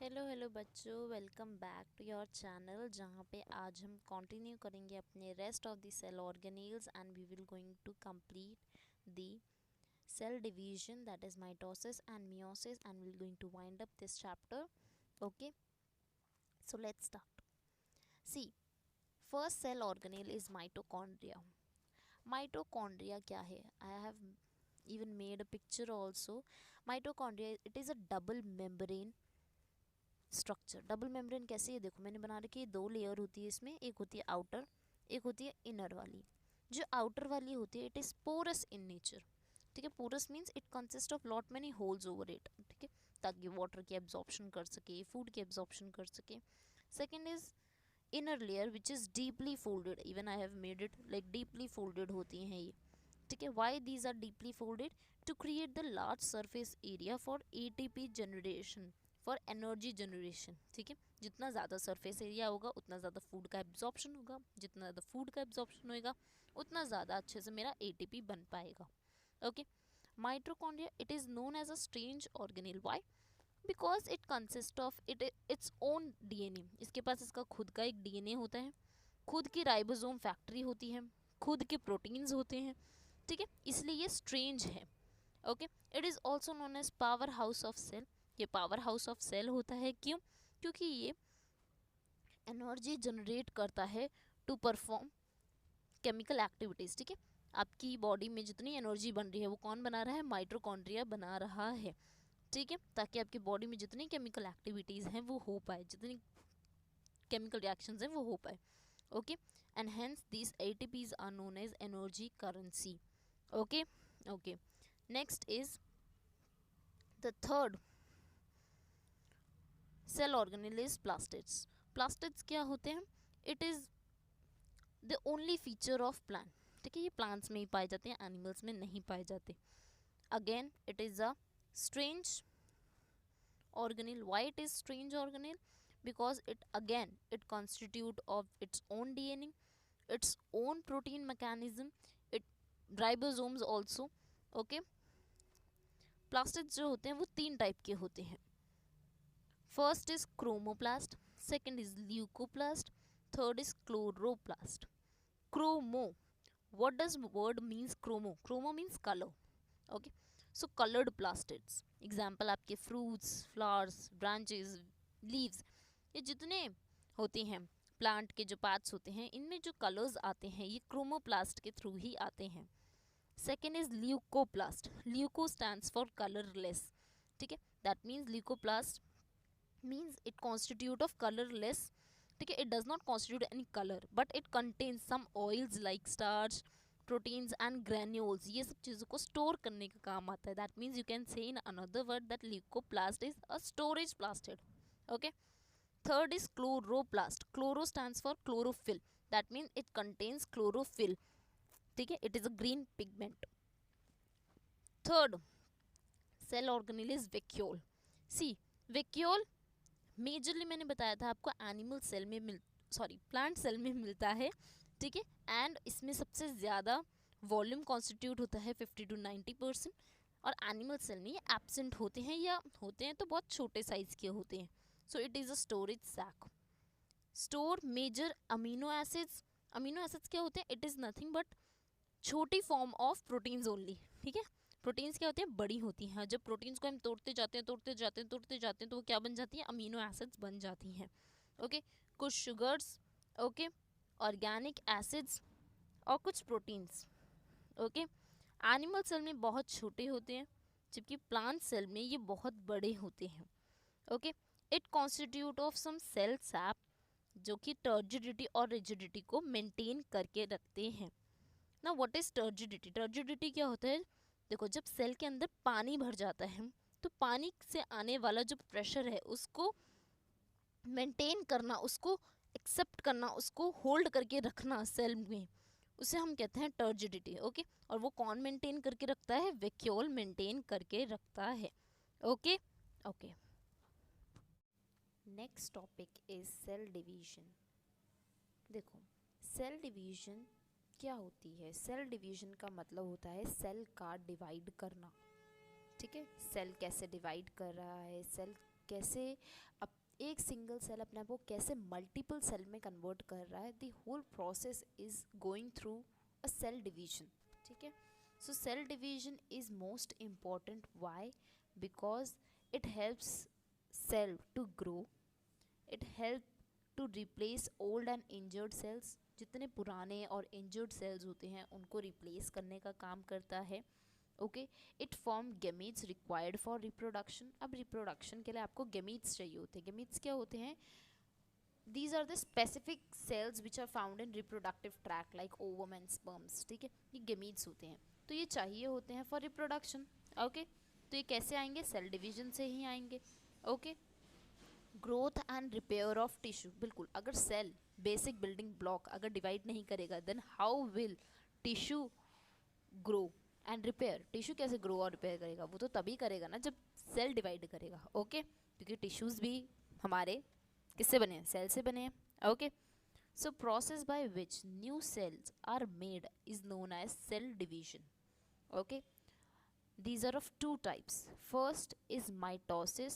Hello hello बच्चों, welcome back to your channel जहाँ पे आज हम कंटिन्यू करेंगे अपने rest of the cell organelles and we will going to complete the cell division that is mitosis and meiosis and will going to wind up this chapter. Okay, so let's start. See, first cell organelle is mitochondria. Mitochondria क्या है? I have even made a picture also. Mitochondria, it is a double membrane structure. Double membrane कैसे है? देखो मैंने बना रखी है, दो लेयर होती है इसमें, एक होती है आउटर, एक होती है इनर वाली. जो आउटर वाली होती है it is porous in nature. ठीक है, porous means it consist of lot many holes over it. ठीक है, ताकि वाटर की एब्जॉर्प्शन कर सके, फूड की एब्जॉर्प्शन कर सके. Second is inner layer which is deeply folded. Even I have made it like deeply folded होती हैं ये. ठीक है, why these are deeply folded? To create the large surface area for ATP generation, for energy generation. ठीक है, जितना ज़्यादा surface area होगा उतना ज़्यादा फूड का एब्जॉर्प्शन होगा, जितना ज़्यादा फूड का एब्जॉर्प्शन होगा उतना ज़्यादा अच्छे से मेरा एटीपी बन पाएगा. Okay, mitochondria it is known as a strange organelle. Why? Because it consist of its own DNA. इसके पास इसका खुद का एक डीएनए होता है, खुद की राइबोसोम फैक्ट्री होती है, खुद के प्रोटीन्स होते हैं. ठीक है, इसलिए ये स्ट्रेंज है. Okay, it is also known as power house of cell. ये पावर हाउस ऑफ सेल होता है. क्यों? क्योंकि ये एनर्जी जनरेट करता है टू परफॉर्म केमिकल एक्टिविटीज़. ठीक है, आपकी बॉडी में जितनी एनर्जी बन रही है वो कौन बना रहा है? माइटोकॉन्ड्रिया बना रहा है. ठीक है, ताकि आपकी बॉडी में जितनी केमिकल एक्टिविटीज़ हैं वो हो पाए, जितनी केमिकल रिएक्शंस हैं वो हो पाए. Okay, and hence these ATPs are known as energy currency. Okay okay, next is the third cell organelle is plastids. Plastids क्या होते हैं? It is the only feature of plant. ठीक है, ये प्लांट्स में ही पाए जाते हैं, एनिमल्स में नहीं पाए जाते. Again it is a strange organelle. Why it is strange organelle? Because it constitute of its own DNA, its own protein mechanism, it ribosomes also. Okay, plastids जो होते हैं वो तीन टाइप के होते हैं. First is chromoplast, second is leucoplast, third is chloroplast. Chromo, what does word means chromo? Chromo means color. Okay, so colored plastids. Example आपके fruits, flowers, branches, leaves, ये जितने होते हैं प्लांट के जो पार्ट्स होते हैं इनमें जो कलर्स आते हैं ये क्रोमोप्लास्ट के थ्रू ही आते हैं. Second is leucoplast. Leuco stands for colourless. ठीक है, that means leucoplast means it constitute of colorless. ठीक है, it does not constitute any color but it contains some oils like starch, proteins and granules. ये सब चीज़ों को store करने का काम आता है. that means you can say in another word that leucoplast is a storage plastid. okay, third is chloroplast. Chloro stands for chlorophyll. that means it contains chlorophyll. ठीक है, it is a green pigment. third cell organelle is vacuole. see, vacuole majorly मैंने बताया था आपको animal cell में plant cell में मिलता है. ठीक है, एंड इसमें सबसे ज़्यादा वॉल्यूम कॉन्स्टिट्यूट होता है 50 to 90%. और एनिमल सेल में ये एब्सेंट होते हैं, या होते हैं तो बहुत छोटे साइज़ के होते हैं. So it is a storage sac. Store major amino acids. Amino acids क्या होते हैं? इट इज़ नथिंग बट छोटी फॉर्म ऑफ प्रोटीन्स ओनली. ठीक है, प्रोटीन्स क्या होती हैं? बड़ी होती हैं. जब प्रोटीन्स को हम तोड़ते जाते हैं तो वो क्या बन जाती हैं? अमीनो एसिड्स बन जाती हैं. ओके, कुछ शुगर्स, ओके, ऑर्गेनिक एसिड्स और कुछ प्रोटीन्स. ओके, एनिमल सेल में बहुत छोटे होते हैं जबकि प्लांट सेल में ये बहुत बड़े होते हैं. Okay, it constitute of some cell sap जो कि टर्जिडिटी और रिजिडिटी को मेंटेन करके रखते हैं. ना व्हाट इज टर्जिडिटी? टर्जिडिटी क्या होता है? देखो, जब सेल के अंदर पानी भर जाता है तो पानी से आने वाला जो प्रेशर है उसको मेंटेन करना, उसको एक्सेप्ट करना, उसको होल्ड करके रखना सेल में, उसे हम कहते हैं टर्जिडिटी. ओके, और वो कौन मेंटेन करके रखता है? वैक्यूल मेंटेन करके रखता है. Okay okay, next topic is cell division. देखो, सेल डिवीजन क्या होती है? सेल डिवीजन का मतलब होता है सेल का डिवाइड करना. ठीक है, सेल कैसे डिवाइड कर रहा है, सेल कैसे एक सिंगल सेल अपने आप को कैसे मल्टीपल सेल में कन्वर्ट कर रहा है, the whole process is going through a cell division, ठीक है। So cell division is most important, why? Because it helps cell to grow, it help to replace old and injured cells, जितने पुराने और injured sales होते हैं उनको replace करने का काम करता है। Okay, it form gametes required for reproduction. अब रिप्रोडक्शन के लिए आपको गेमीट्स चाहिए होते हैं। गेमीट्स क्या होते हैं? These are the specific cells which are found in reproductive tract like ovum and sperms, ठीक है, ये गेमीट्स होते हैं, तो ये चाहिए होते हैं फॉर रिप्रोडक्शन। ओके, तो ये कैसे आएंगे? सेल डिवीजन से ही आएंगे। Okay, growth and repair of tissue, बिल्कुल, अगर सेल बेसिक बिल्डिंग ब्लॉक अगर डिवाइड नहीं करेगा then how will tissue grow and repair? Tissue कैसे ग्रो और रिपेयर करेगा? वो तो तभी करेगा ना जब सेल डिवाइड करेगा। ओके, क्योंकि टिश्यूज भी हमारे किससे बने हैं? सेल से बने हैं। Okay, so process by which new cells are made is known as cell division. Okay, these are of two types. First is mitosis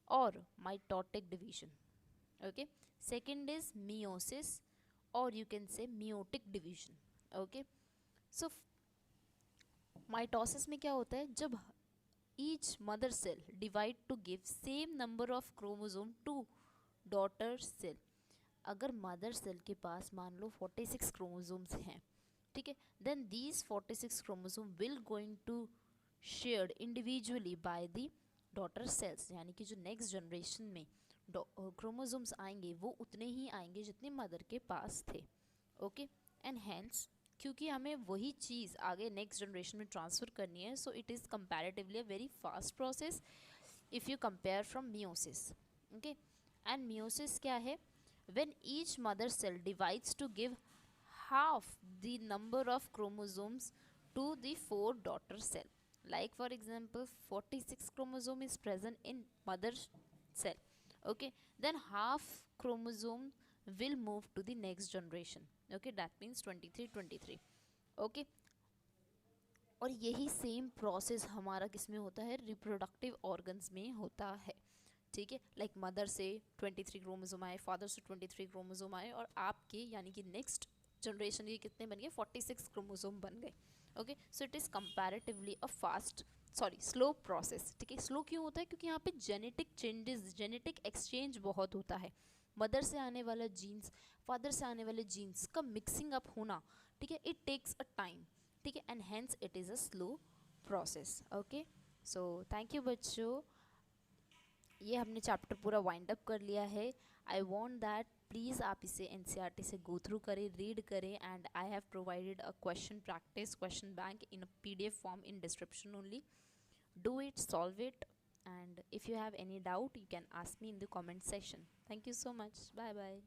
or mitotic division. Okay, second is meiosis or you can say meiotic division. Okay, so mitosis में क्या होता है? जब each mother cell divide to give same number of chromosome to daughter cell, अगर mother cell के पास मान लो 46 क्रोमोसोम्स हैं, ठीक है, then these 46 chromosome will going to shared individually by the daughter cells, यानी कि जो नेक्स्ट जनरेशन में क्रोमोसोम्स आएंगे वो उतने ही आएंगे जितने मदर के पास थे। ओके, एंड हैंस क्योंकि हमें वही चीज़ आगे नेक्स्ट जनरेशन में ट्रांसफ़र करनी है, सो it is comparatively a very fast process if you compare from meiosis. Okay, and meiosis क्या है? when each mother cell divides to give half the number of chromosomes to the 4 daughter cell, like for example 46 chromosome is present in mother cell, okay, then half chromosome will move to the next generation, okay, that means 23 23। okay, और यही same process हमारा किस में होता है? Reproductive organs में होता है, ठीक है। लाइक मदर से 23 क्रोमोसोम आए, फादर से 23 क्रोमोसोम आए, और आपके यानी कि नेक्स्ट जनरेशन के कितने बन गए? 46 क्रोमोसोम बन गए। Okay, so it is comparatively a fast slow process, ठीक है। स्लो क्यों होता है? क्योंकि यहाँ पे जेनेटिक चेंजेस, जेनेटिक एक्सचेंज बहुत होता है। मदर से आने वाला जीन्स, फादर से आने वाले जीन्स का मिक्सिंग अप होना, ठीक है, इट टेक्स अ टाइम, ठीक है, and hence it is a slow process. Okay, so thank you बच्चों, ये हमने चैप्टर पूरा वाइंड अप कर लिया है। आई वॉन्ट दैट प्लीज़ आप इसे एनसीईआरटी से गो थ्रू करें, रीड करें, and I have provided a question practice question bank in a PDF form in description only. Do it, solve it, and if you have any doubt you can ask me in the comment section. Thank you so much. Bye bye.